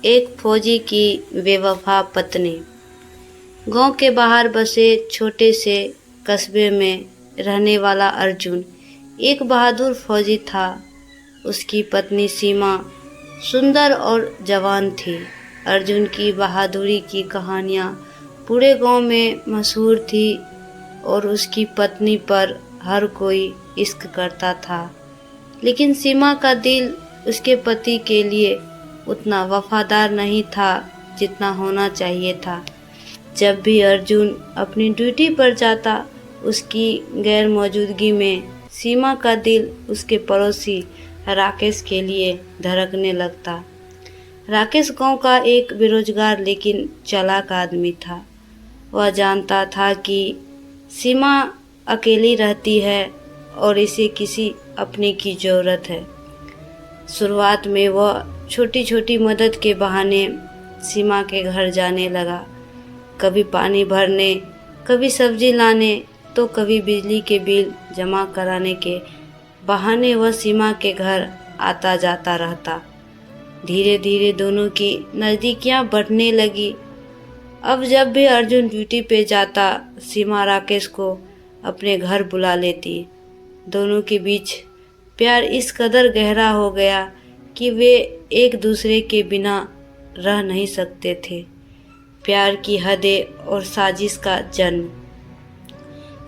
एक फौजी की बेवफा पत्नी। गांव के बाहर बसे छोटे से कस्बे में रहने वाला अर्जुन एक बहादुर फौजी था। उसकी पत्नी सीमा सुंदर और जवान थी। अर्जुन की बहादुरी की कहानियाँ पूरे गांव में मशहूर थी और उसकी पत्नी पर हर कोई इश्क करता था। लेकिन सीमा का दिल उसके पति के लिए उतना वफादार नहीं था जितना होना चाहिए था। जब भी अर्जुन अपनी ड्यूटी पर जाता, उसकी गैर मौजूदगी में सीमा का दिल उसके पड़ोसी राकेश के लिए धड़कने लगता। राकेश गांव का एक बेरोजगार लेकिन चालाक आदमी था। वह जानता था कि सीमा अकेली रहती है और इसे किसी अपने की ज़रूरत है। शुरुआत में वह छोटी छोटी मदद के बहाने सीमा के घर जाने लगा। कभी पानी भरने, कभी सब्जी लाने, तो कभी बिजली के बिल जमा कराने के बहाने वह सीमा के घर आता जाता रहता। धीरे धीरे दोनों की नज़दीकियाँ बढ़ने लगी। अब जब भी अर्जुन ड्यूटी पे जाता, सीमा राकेश को अपने घर बुला लेती। दोनों के बीच प्यार इस कदर गहरा हो गया कि वे एक दूसरे के बिना रह नहीं सकते थे। प्यार की हदें और साजिश का जन्म।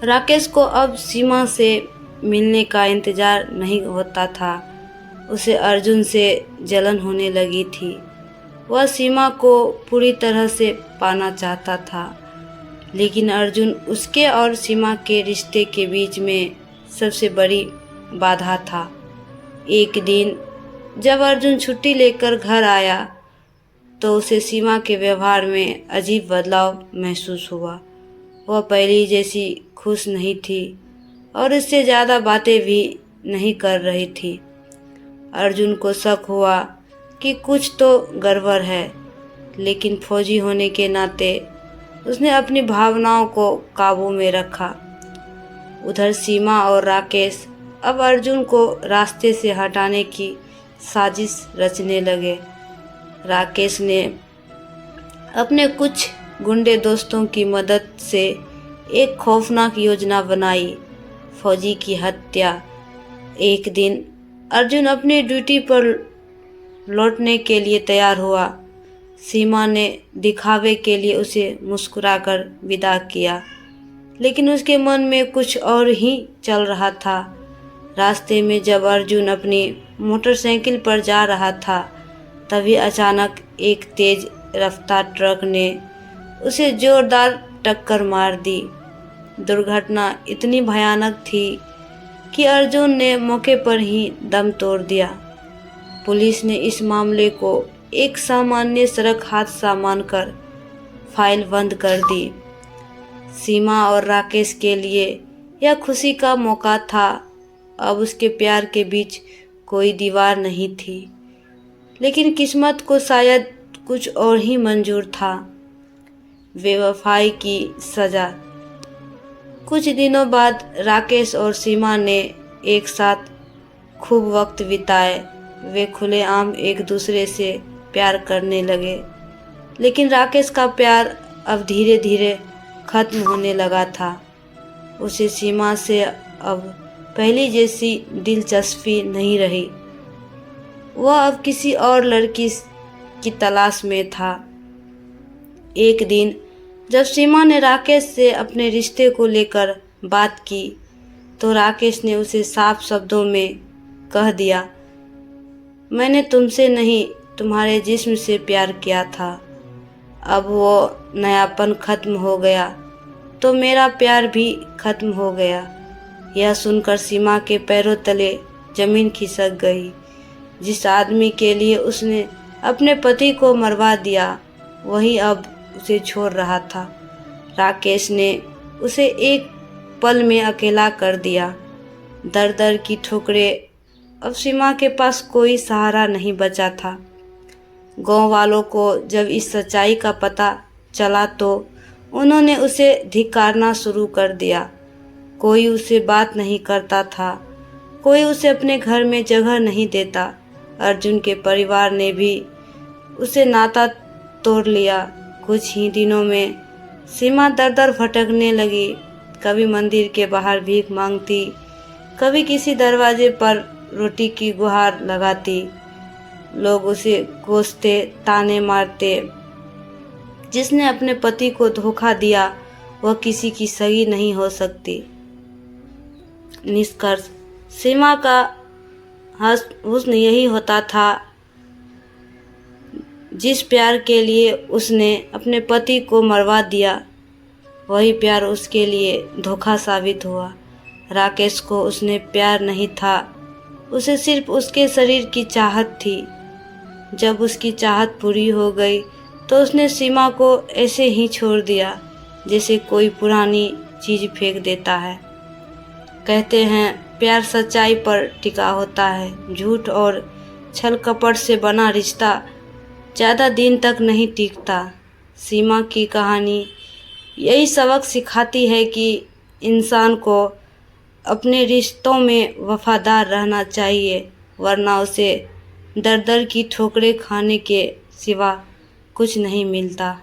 राकेश को अब सीमा से मिलने का इंतज़ार नहीं होता था। उसे अर्जुन से जलन होने लगी थी। वह सीमा को पूरी तरह से पाना चाहता था, लेकिन अर्जुन उसके और सीमा के रिश्ते के बीच में सबसे बड़ी बाधा था। एक दिन जब अर्जुन छुट्टी लेकर घर आया तो उसे सीमा के व्यवहार में अजीब बदलाव महसूस हुआ। वह पहले जैसी खुश नहीं थी और इससे ज़्यादा बातें भी नहीं कर रही थी। अर्जुन को शक हुआ कि कुछ तो गड़बड़ है, लेकिन फौजी होने के नाते उसने अपनी भावनाओं को काबू में रखा। उधर सीमा और राकेश अब अर्जुन को रास्ते से हटाने की साजिश रचने लगे। राकेश ने अपने कुछ गुंडे दोस्तों की मदद से एक खौफनाक योजना बनाई, फौजी की हत्या। एक दिन अर्जुन अपनी ड्यूटी पर लौटने के लिए तैयार हुआ। सीमा ने दिखावे के लिए उसे मुस्कुराकर विदा किया, लेकिन उसके मन में कुछ और ही चल रहा था। रास्ते में जब अर्जुन अपनी मोटरसाइकिल पर जा रहा था, तभी अचानक एक तेज रफ्तार ट्रक ने उसे जोरदार टक्कर मार दी। दुर्घटना इतनी भयानक थी कि अर्जुन ने मौके पर ही दम तोड़ दिया। पुलिस ने इस मामले को एक सामान्य सड़क हादसा मानकर फाइल बंद कर दी। सीमा और राकेश के लिए यह खुशी का मौका था। अब उसके प्यार के बीच कोई दीवार नहीं थी, लेकिन किस्मत को शायद कुछ और ही मंजूर था। बेवफाई की सज़ा। कुछ दिनों बाद राकेश और सीमा ने एक साथ खूब वक्त बिताए। वे खुलेआम एक दूसरे से प्यार करने लगे, लेकिन राकेश का प्यार अब धीरे धीरे खत्म होने लगा था। उसे सीमा से अब पहली जैसी दिलचस्पी नहीं रही। वह अब किसी और लड़की की तलाश में था। एक दिन जब सीमा ने राकेश से अपने रिश्ते को लेकर बात की, तो राकेश ने उसे साफ शब्दों में कह दिया, मैंने तुमसे नहीं, तुम्हारे जिस्म से प्यार किया था। अब वो नयापन खत्म हो गया तो मेरा प्यार भी खत्म हो गया। यह सुनकर सीमा के पैरों तले जमीन खिसक गई। जिस आदमी के लिए उसने अपने पति को मरवा दिया, वही अब उसे छोड़ रहा था। राकेश ने उसे एक पल में अकेला कर दिया। दर दर की ठोकरें। अब सीमा के पास कोई सहारा नहीं बचा था। गांव वालों को जब इस सच्चाई का पता चला तो उन्होंने उसे धिक्कारना शुरू कर दिया। कोई उससे बात नहीं करता था, कोई उसे अपने घर में जगह नहीं देता। अर्जुन के परिवार ने भी उसे नाता तोड़ लिया। कुछ ही दिनों में सीमा दर दर भटकने लगी। कभी मंदिर के बाहर भीख मांगती, कभी किसी दरवाजे पर रोटी की गुहार लगाती। लोग उसे कोसते, ताने मारते। जिसने अपने पति को धोखा दिया वह किसी की सगी नहीं हो सकती। निष्कर्ष, सीमा का हुस्न यही होता था, जिस प्यार के लिए उसने अपने पति को मरवा दिया वही प्यार उसके लिए धोखा साबित हुआ। राकेश को उसने प्यार नहीं था, उसे सिर्फ उसके शरीर की चाहत थी। जब उसकी चाहत पूरी हो गई तो उसने सीमा को ऐसे ही छोड़ दिया जैसे कोई पुरानी चीज़ फेंक देता है। कहते हैं प्यार सच्चाई पर टिका होता है। झूठ और छल कपट से बना रिश्ता ज़्यादा दिन तक नहीं टिकता। सीमा की कहानी यही सबक सिखाती है कि इंसान को अपने रिश्तों में वफादार रहना चाहिए, वरना उसे दर दर की ठोकरें खाने के सिवा कुछ नहीं मिलता।